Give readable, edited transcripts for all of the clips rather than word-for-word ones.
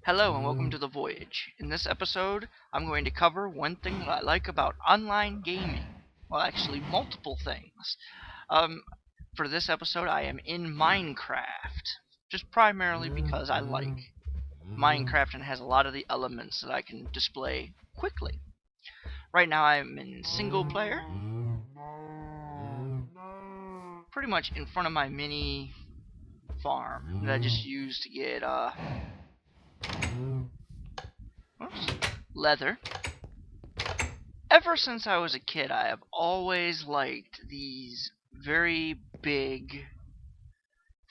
Hello and welcome to the Voyage. In this episode, I'm going to cover one thing that I like about online gaming. Well, actually, multiple things. For this episode, I am in Minecraft, just primarily because I like Minecraft and has a lot of the elements that I can display quickly. Right now, I'm in single player, pretty much in front of my mini farm that I just used to get leather. Ever since I was a kid, I have always liked these very big,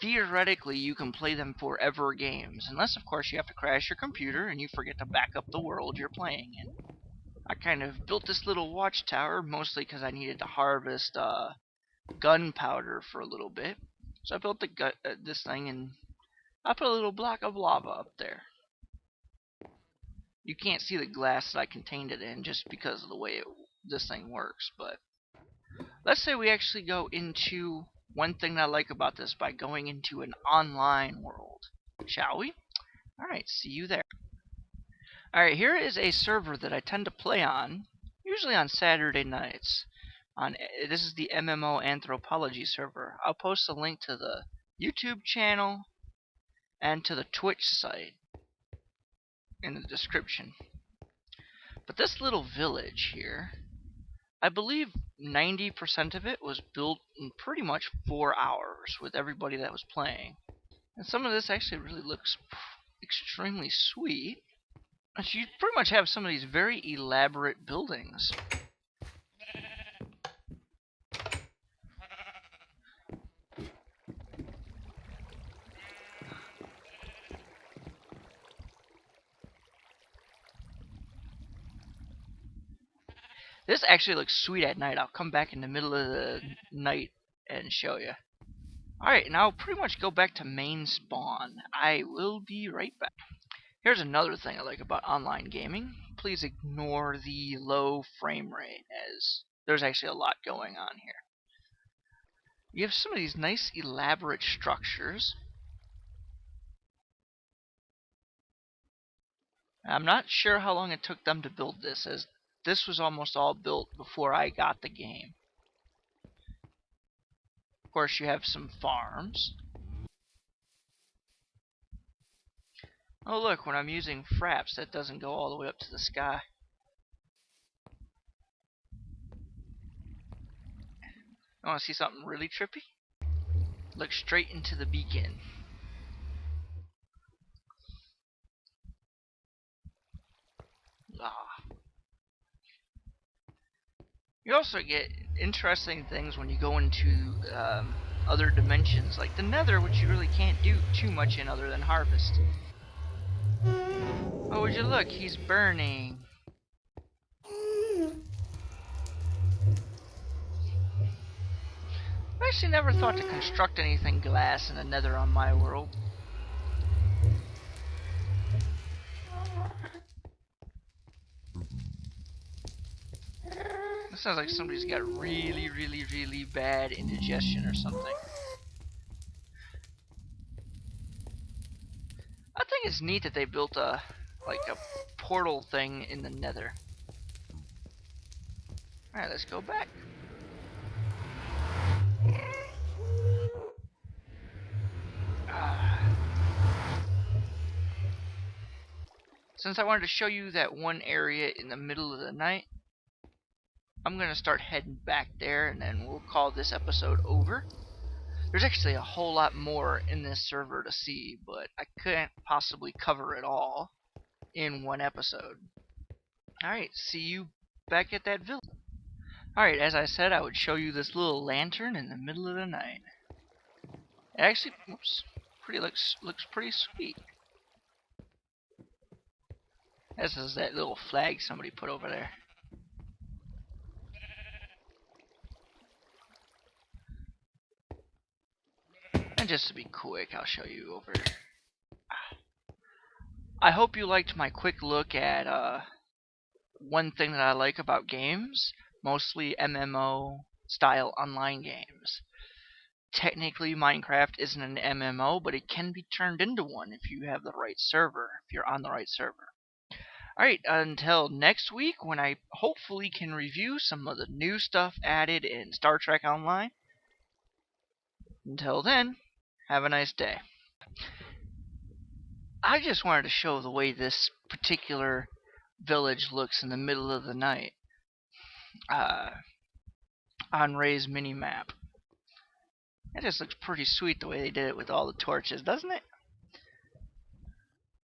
theoretically you can play them forever games, unless of course you have to crash your computer and you forget to back up the world you're playing in. I kind of built this little watchtower mostly because I needed to harvest gunpowder for a little bit. So I built this thing and I put a little block of lava up there. You can't see the glass that I contained it in just because of the way this thing works, but let's say we actually go into one thing that I like about this by going into an online world, shall we? Alright, see you there. Alright, here is a server that I tend to play on, usually on Saturday nights. This is the MMO Anthropology server. I'll post a link to the YouTube channel and to the Twitch site in the description. But this little village here, I believe 90% of it was built in pretty much 4 hours with everybody that was playing. And some of this actually really looks extremely sweet. And you pretty much have some of these very elaborate buildings. This actually looks sweet at night. I'll come back in the middle of the night and show you. Alright, now I'll pretty much go back to main spawn. I will be right back. Here's another thing I like about online gaming. Please ignore the low frame rate, as there's actually a lot going on here. You have some of these nice elaborate structures. I'm not sure how long it took them to build this, as this was almost all built before I got the game. Of course, you have some farms. Oh look, when I'm using fraps, that doesn't go all the way up to the sky. You want to see something really trippy? Look straight into the beacon. You also get interesting things when you go into other dimensions, like the Nether, which you really can't do too much in other than harvest. Oh, would you look? He's burning. I actually never thought to construct anything glass in the Nether on my world. This sounds like somebody's got really bad indigestion or something. I think it's neat that they built a portal thing in the Nether. Alright, let's go back. Since I wanted to show you that one area in the middle of the night, I'm going to start heading back there, and then we'll call this episode over. There's actually a whole lot more in this server to see, but I couldn't possibly cover it all in one episode. Alright, see you back at that village. Alright, as I said, I would show you this little lantern in the middle of the night. It actually looks pretty sweet. This is that little flag somebody put over there. And just to be quick, I'll show you over. I hope you liked my quick look at one thing that I like about games, mostly MMO style online games. technically Minecraft isn't an MMO, but it can be turned into one if you have the right server, if you're on the right server. Alright, until next week when I hopefully can review some of the new stuff added in Star Trek Online. Until then, have a nice day. I just wanted to show the way this particular village looks in the middle of the night on Ray's mini-map. It just looks pretty sweet the way they did it with all the torches, doesn't it?